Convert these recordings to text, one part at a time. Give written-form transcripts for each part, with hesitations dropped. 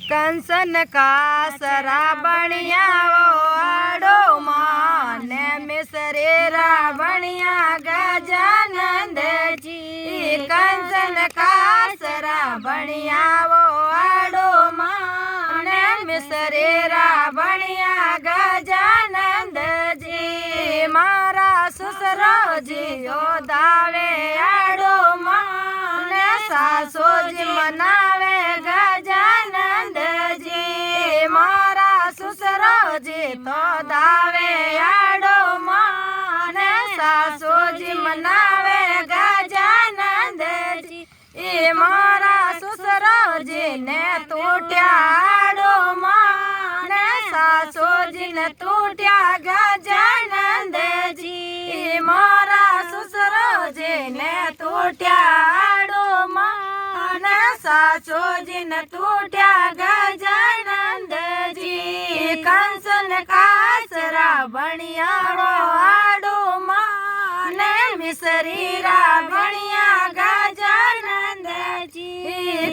कंसन कासरा बणिया वो आड़ो माने मिसरे रावणिया गजानंद जी। कंसन कासरा बणिया वो आड़ो माने मिसरे रावणिया गजानंद जी। मारा ससुरो जी ओ दावे आड़ो माने सासो जी मनावे गजानंद जी। मारा ससुरो जी तो दावे आड़ो माने सासो जी मनावे गजानंद जी। मारा ससुरो जी ने तूट्या आड़ो माने सासो जी ने तूट्या गजानंद जी। मारा ससुरो जी ने तूट्या आड़ो माने सासो जी ने तूट्या गजानंद जी। कंसन कासरा बणिया वो आड़ो माने मिसरी रावणिया गजानंद जी।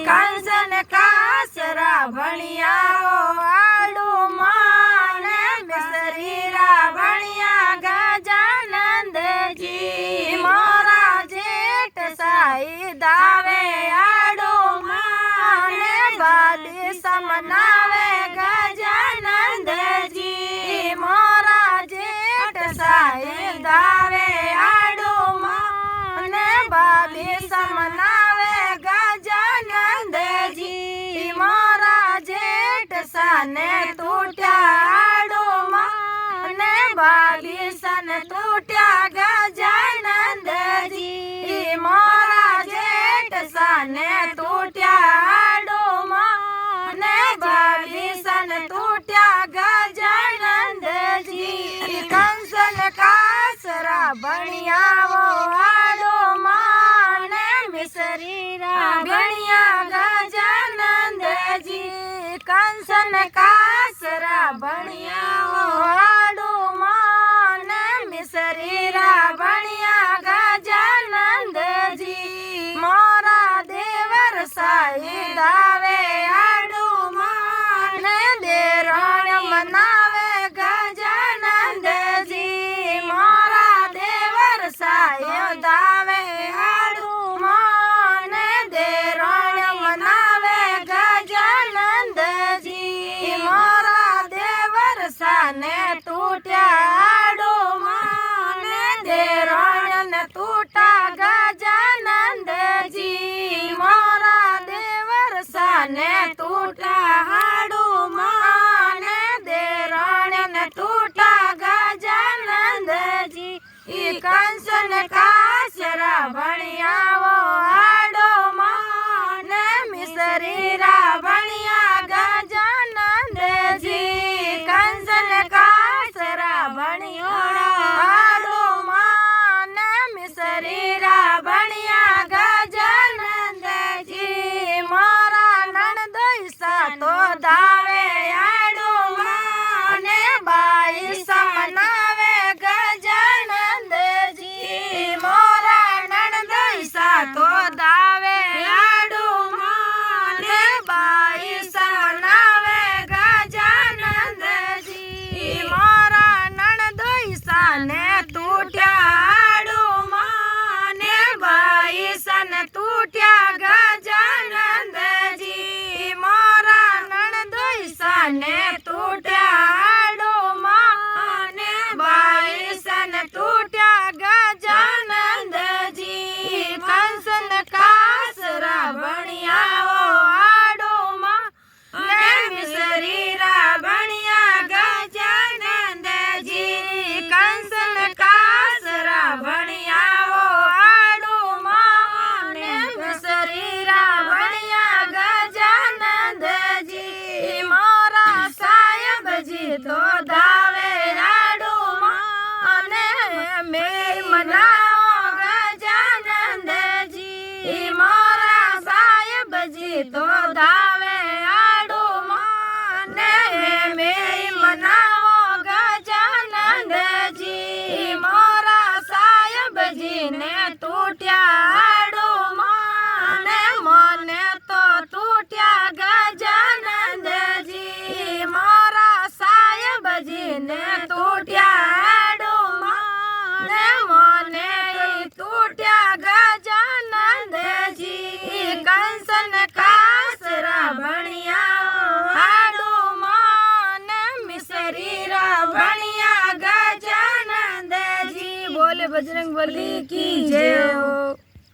कंसन कासरा बणिया वो आड़ो माने मिसरी रावणिया गजानंद जी। मारा जेठ साई दावे आड़ो माने बादी समनावे गजानंद जी। मारा जेठ साई दावे आड़ो माने बादी समनावे गजानंद जी। मारा जेठ साने तूट्या आड़ो माने बादी सन तूट्या गजानंद जी। मारा जेठ साने तूट्या आड़ो माने बादी सन तूट्या गजानंद जी। कंसन कासरा बणिया वो आड़ो माने मिसरी रावणिया गजानंद जी। कंसन कासरा बणिया वो आड़ो माने मिसरी रावणिया गजानंद जी। मारा देवर साई दावे आड़ो माने देरण मनावे गजानंद जी। मारा देवर साई दावे आड़ो माने देरण मनावे गजानंद जी। मारा देवर साने तूट्या आड़ो माने देरण ने तूटा गजानंद जी। मारा देवर साने तूटा आड़ो माने देरण ने तूटा गजानंद जी। कंसन कासरा बणिया वो आड़ो माने मिसरी रावणिया गजानंद जी। कंसन कासरा बणिया आड़ो माने मिसरी रावणिया गजानंद जी। मारा नणदोई सा तो दावे आड़ो माने बाई समनावे गजानंद जी। मारा नणदोई सा तो दावे आड़ो माने बाई समनावे गजानंद जी। मारा नणदोई सा ने तूट्या आड़ो माने बाई सन तूट्या गजानंद जी। मारा नणदोई सा ने तूट्या आड़ो माने बाई सन तूट्या गजानंद जी। कंसन कासरा बणिया वो आड़ो माने मिसरी रावणिया गजानंद जी। कंसन कासरा बणिया वो आड़ो माने मिसरी रावणिया गजानंद जी। मारा सा ભણ્યા ગજાનંદજી. બોલે બજરંગ બલી કી જય હો.